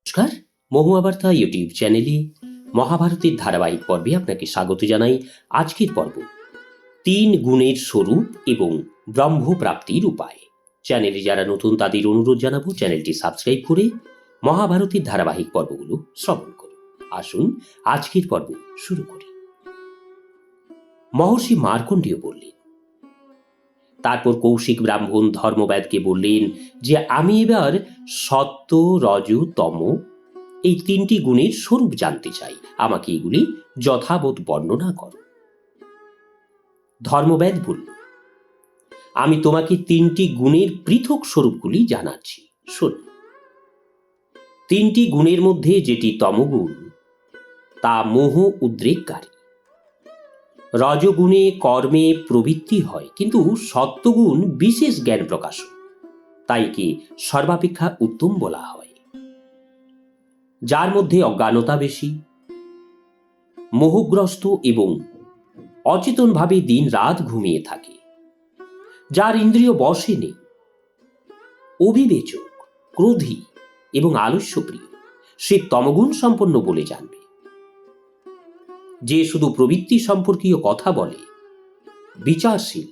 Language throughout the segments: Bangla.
নমস্কার, মহুয়াবার্তা ইউটিউব চ্যানেলে মহাভারতের ধারাবাহিক পর্বে আপনাকে স্বাগত জানাই। আজকের পর্ব 3 গুণের স্বরূপ এবং ব্রহ্মপ্রাপ্তির উপায়। চ্যানেলে যারা নতুন তাদের অনুরোধ জানাবো চ্যানেলটি সাবস্ক্রাইব করে মহাভারতের ধারাবাহিক পর্বগুলো শ্রবণ করুন। আসুন আজকের পর্ব শুরু করি। মহর্ষি মার্কণ্ডেয় বললেন, তারপর কৌশিক ব্রাহ্মণ ধর্মবেদকে বললেন যে আমি এবার সত্য, রজ, তম এই 3টি গুণের স্বরূপ জানতে চাই, আমাকে এগুলি যথাবৎ বর্ণনা করো। ধর্মবেদ বলল, আমি তোমাকে 3টি গুণের পৃথক স্বরূপগুলি জানাচ্ছি, শোন। 3টি গুণের মধ্যে যেটি তমগুণ তা মোহ উদ্রেককারী। রজগুণে কর্মে প্রবৃত্তি হয়, কিন্তু সত্যগুণ বিশেষ জ্ঞান প্রকাশক, তাই কি সর্বাপেক্ষা উত্তম বলা হয়। যার মধ্যে অজ্ঞানতা বেশি, মোহগ্রস্ত এবং অচেতনভাবে দিন রাত ঘুমিয়ে থাকে, যার ইন্দ্রিয় বশে নেই, অবিবেচক, ক্রোধী এবং আলস্যপ্রিয়, সে তমগুণ সম্পন্ন বলে জানবে। যে শুধু প্রবৃত্তি সম্পর্কীয় কথা বলে, বিচারশীল,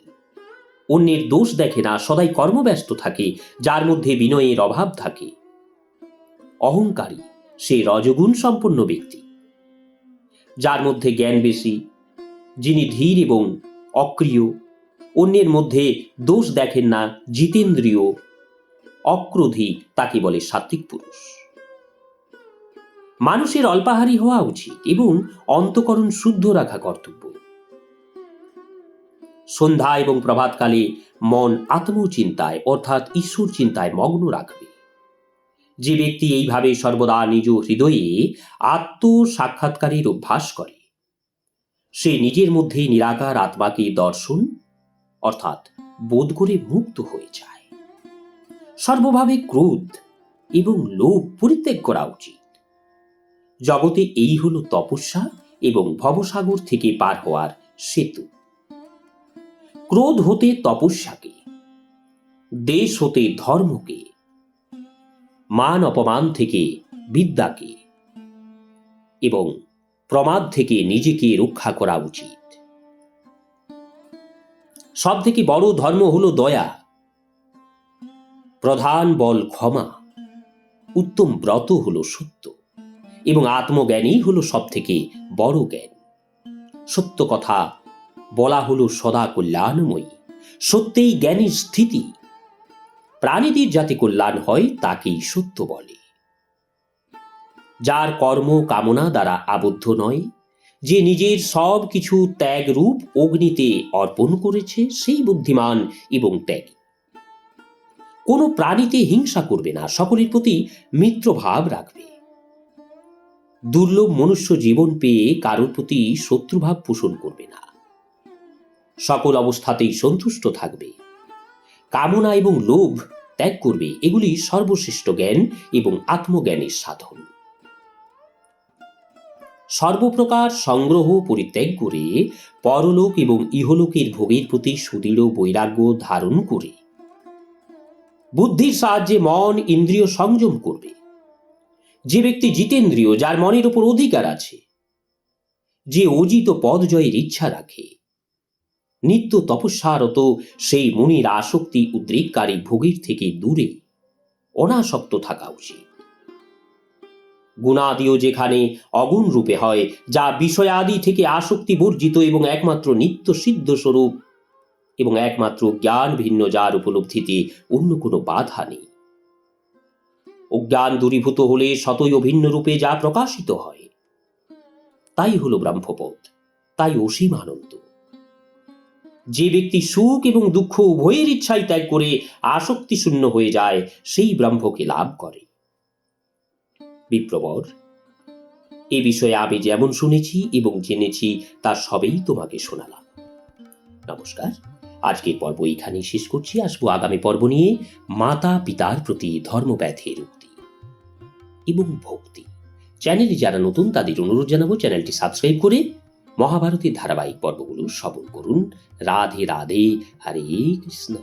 অন্যের দোষ দেখে না, সদাই কর্মব্যস্ত থাকে, যার মধ্যে বিনয়ের অভাব থাকে, অহংকারী, সে রজগুণ সম্পন্ন ব্যক্তি। যার মধ্যে জ্ঞান বেশি, যিনি ধীর এবং অক্রিয়, অন্যের মধ্যে দোষ দেখেন না, জিতেন্দ্রিয়, অক্রোধী, তাকে বলে সাত্ত্বিক পুরুষ। মানুষের অল্পাহারী হওয়া উচিত এবং অন্তঃকরণ শুদ্ধ রাখা কর্তব্য। সন্ধ্যা এবং প্রভাতকালে মন আত্মচিন্তায় অর্থাৎ ঈশ্বর চিন্তায় মগ্ন রাখবে। যে ব্যক্তি এইভাবে সর্বদা নিজ হৃদয়ে আত্ম সাক্ষাৎকারের অভ্যাস করে, সে নিজের মধ্যে নিরাকার আত্মাকে দর্শন অর্থাৎ বোধ করে মুক্ত হয়ে যায়। সর্বভাবে ক্রোধ এবং লোভ পরিত্যাগ করা উচিত। জগতে এই হলো তপস্যা এবং ভবসাগর থেকে পার হওয়ার সেতু। ক্রোধ হতে তপস্যাকে, দেশ হতে ধর্মকে, মান অপমান থেকে বিদ্যাকে এবং প্রমাদ থেকে নিজেকে রক্ষা করা উচিত। সব থেকে বড় ধর্ম হলো দয়া, প্রধান বল ক্ষমা, উত্তম ব্রত হলো সত্য এবং আত্মজ্ঞানই হলো সব থেকে বড় জ্ঞান। সত্য কথা বলা হলো সদা কল্যাণময়ী, সত্যেই জ্ঞানের স্থিতি। প্রাণীদের যাতে কল্যাণ হয় তাকেই সত্য বলে। যার কর্ম কামনা দ্বারা আবদ্ধ নয়, যে নিজের সব কিছু ত্যাগ রূপ অগ্নিতে অর্পণ করেছে, সেই বুদ্ধিমান এবং ত্যাগী। কোনো প্রাণীতে হিংসা করবে না, সকলের প্রতি মিত্রভাব রাখবে। দুর্লভ মনুষ্য জীবন পেয়ে কারোর প্রতি শত্রুভাব পোষণ করবে না। সকল অবস্থাতেই সন্তুষ্ট থাকবে। কামনা এবং লোভ ত্যাগ করবে। এগুলি সর্বশ্রেষ্ঠ জ্ঞান এবং আত্মজ্ঞানের সাধন। সর্বপ্রকার সংগ্রহ পরিত্যাগ করে পরলোক এবং ইহলোকের ভোগের প্রতি সুদৃঢ় বৈরাগ্য ধারণ করে বুদ্ধির সাহায্যে মন ইন্দ্রিয় সংযম করবে। যে ব্যক্তি জিতেন্দ্রিয়, যার মনের উপর অধিকার আছে, যে অজিত পদ জয়ের ইচ্ছা রাখে, নিত্য তপস্যারত, সেই মুনির আসক্তি উদ্রেককারী ভোগের থেকে দূরে অনাসক্ত থাকা উচিত। গুণাদিও যেখানে অগুণ রূপে হয়, যা বিষয়াদি থেকে আসক্তি বর্জিত এবং একমাত্র নিত্য সিদ্ধ স্বরূপ এবং একমাত্র জ্ঞান ভিন্ন, যার উপলব্ধিতে অন্য কোনো বাধা নেই। অজ্ঞান দূরীভূত হলে সতই অভিন্ন রূপে যা প্রকাশিত হয়, তাই হলো ব্রহ্মপদ, তাই অসীম আনন্দ। যে ব্যক্তি সুখ এবং দুঃখ উভয়ের ইচ্ছাই ত্যাগ করে আসক্তি শূন্য হয়ে যায়, সেই ব্রহ্মকে লাভ করে। বিপ্রবর, এ বিষয়ে আমি যেমন শুনেছি এবং জেনেছি তা সবই তোমাকে শোনালাম। নমস্কার, আজকের পর্ব এখানেই শেষ করছি। আসবো আগামী পর্ব নিয়ে মাতা পিতার প্রতি ধর্মব্যাধের উক্তি এবং ভক্তি। চ্যানেলে যারা নতুন তাদের অনুরোধ জানাবো চ্যানেলটি সাবস্ক্রাইব করে মহাভারতের ধারাবাহিক পর্বগুলো শ্রবণ করুন। রাধে রাধে, হরে কৃষ্ণ।